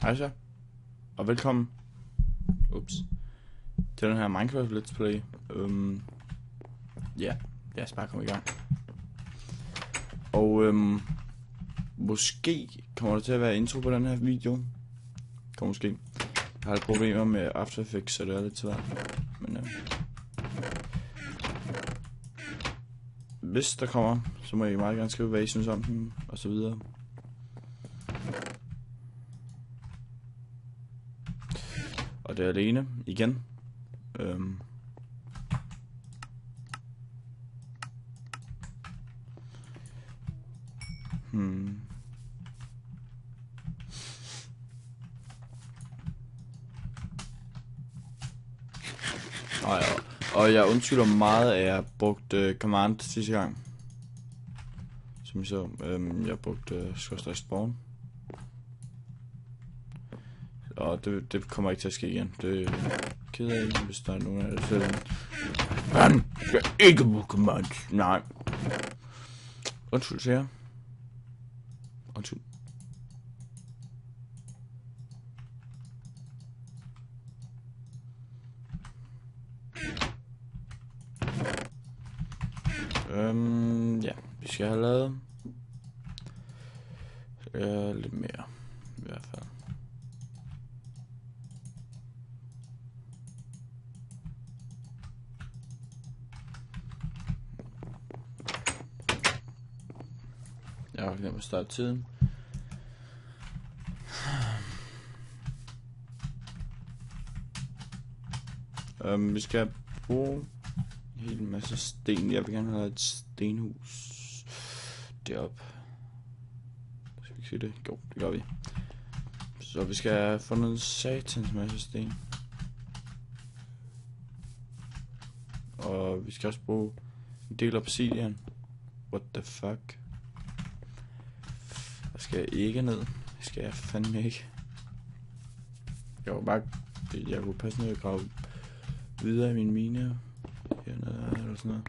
Hej så, og velkommen til den her Minecraft Let's Play. Ja, lad os bare komme i gang. Og måske kommer der til at være intro på den her video. Kommer måske. Jeg har lidt problemer med After Effects, så det er lidt svært. Men hvis der kommer, så må I meget gerne skrive, hvad I synes om den, og så videre. Og det er alene igen. Og jeg undskylder meget, at jeg brugte command sidste gang. Som I så, jeg brugte /spawn. Og det kommer ikke til at ske igen. Det er ked af, hvis der er nogen af det selv. Man skal ikke bruge command. Nej. Undskyld, siger jeg. Undskyld. Ja, vi skal have lavet lidt mere, i hvert fald. Jeg har glemt at starte tiden. Vi skal bruge en hel masse sten. Jeg vil gerne have et stenhus deroppe. Skal vi ikke se det? Jo, det gør vi. Så vi skal have fundet en satans masse sten. Og vi skal også bruge en del obsidian. What the fuck? Der skal jeg ikke ned. Det skal jeg fandme ikke. Jeg kunne passe ned og grave videre i min mine hernede eller sådan noget.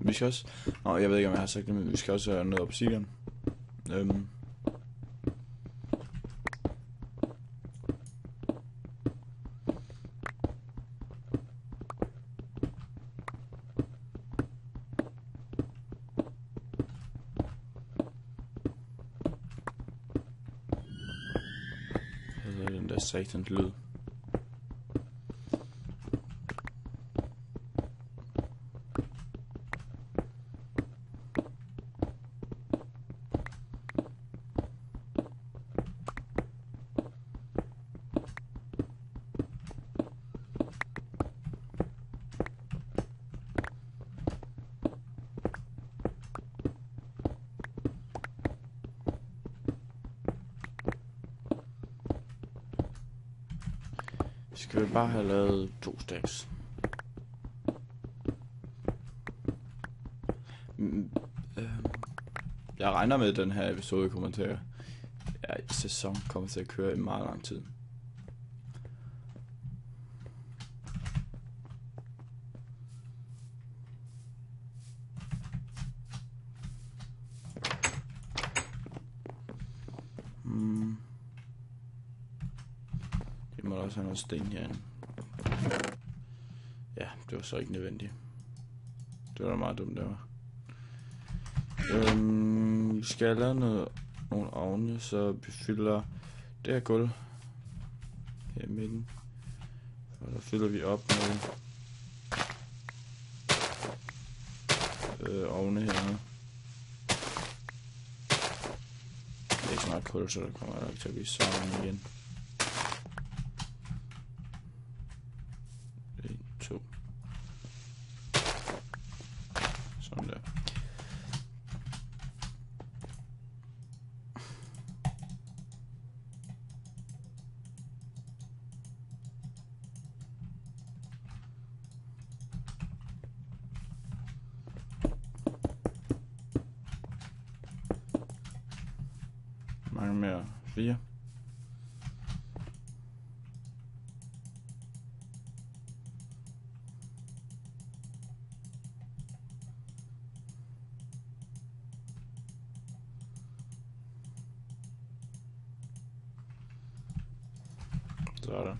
Vi skal også... jeg ved ikke om jeg har sagt det, men vi skal også have noget obsidian. Hvad er den der satans lyd? Skal vi bare have lavet 2 stacks. Jeg regner med, at den her episode kommer til at... sæson kommer til at køre i meget lang tid. Vi må også have noget sten herinde. Ja, det var så ikke nødvendigt. Det var da meget dumt, det var. Vi skal have lavet nogle ovne, så vi fylder det her gulv her i midten. Og så fylder vi op med ovne hernede. Det er ikke så meget kul, så der kommer nok til at blive sådan igen. 1, 2. Sådan der. Mange mere. 4. Sådan.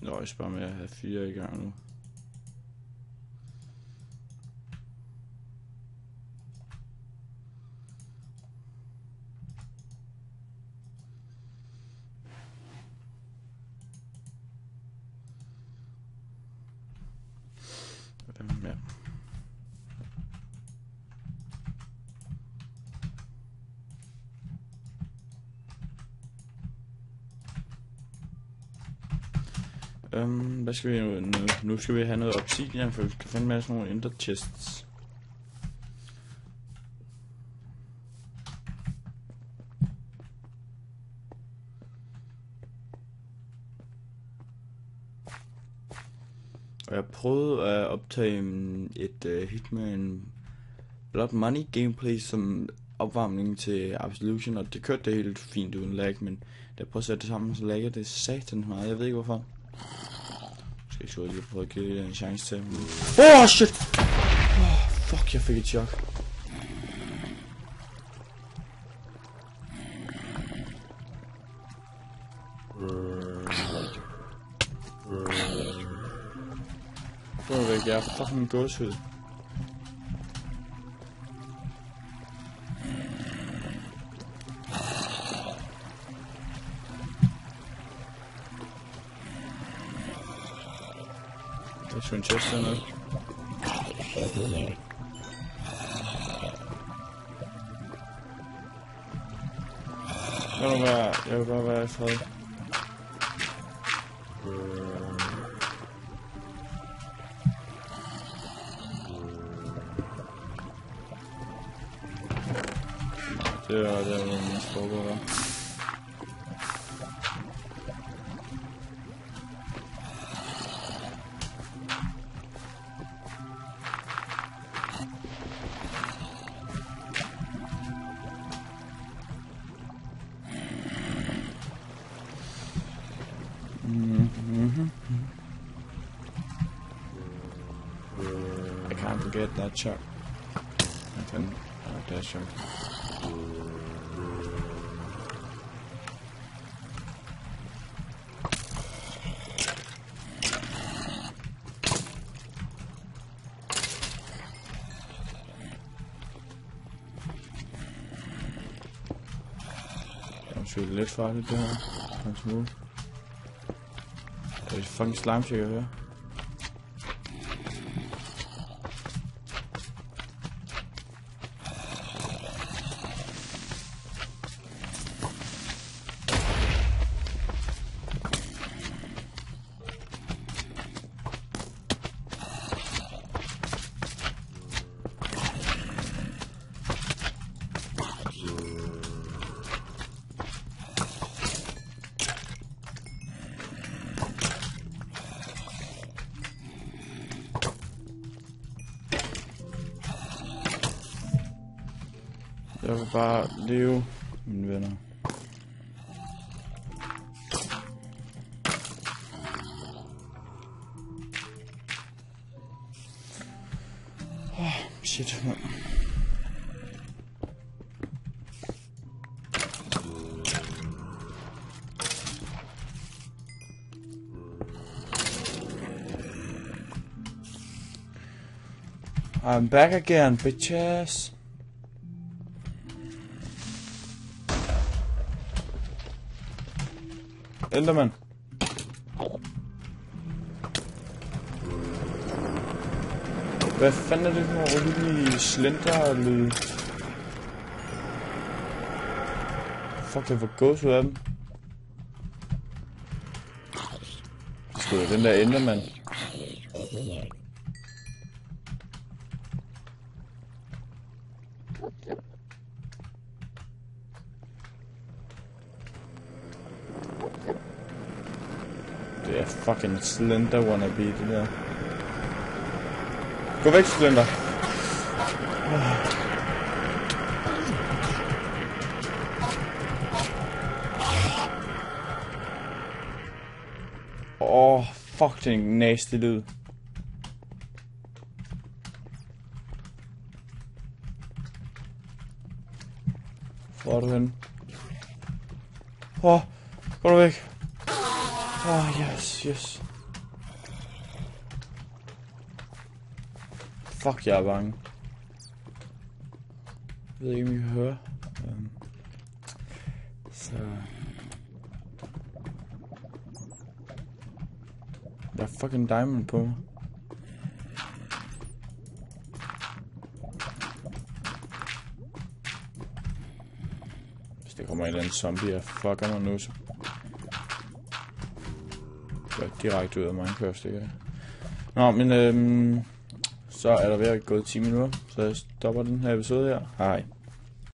Nå, jeg spørger med at have 4 i gang nu. Ja. Hvad skal vi nu? Nu skal vi have noget obsidian, for vi skal finde med sådan nogle ender chests. Og jeg prøvede at optage et Hitman Blood Money gameplay som opvarmning til Absolution, og det kørte det helt fint uden lag, men da jeg prøvede at sætte det sammen, så lagde det satan meget. Jeg ved ikke hvorfor. Skal jeg lige prøve at give det en chance til. Oh shit! Fuck, jeg fik et chok. Gå væk, jeg er fucking gåshud. Der er en chest dernede. Jeg vil bare være i fred. Det er der, hvor min skubber var. I can't forget that shot. I can that shot. Det er lidt farligt det her. En smule. Det er fucking slime, jeg hører. Jeg vil bare leve, mine venner. Shit, man. I'm back again, bitches. Enderman. Hvad fanden er det for nogle uhyggelige slender-lyde? Fuck, jeg får gås ud af dem. Skud den der Enderman. Det er fucking Slender wannabe, det der. Gå væk, Slender. Fuck, det er en nasty lyd. Hvor er du henne? Gå du væk. Yes. Fuck, jeg er bange. Jeg ved ikke, om I kan høre. Så... Der er fucking diamond på mig. Hvis der kommer en eller anden zombie og fucker mig nu, så... går jeg direkte ud af Minecraft, det gør jeg. Nå, men så er der ved at gå 10 minutter, så jeg stopper den her episode her. Hej.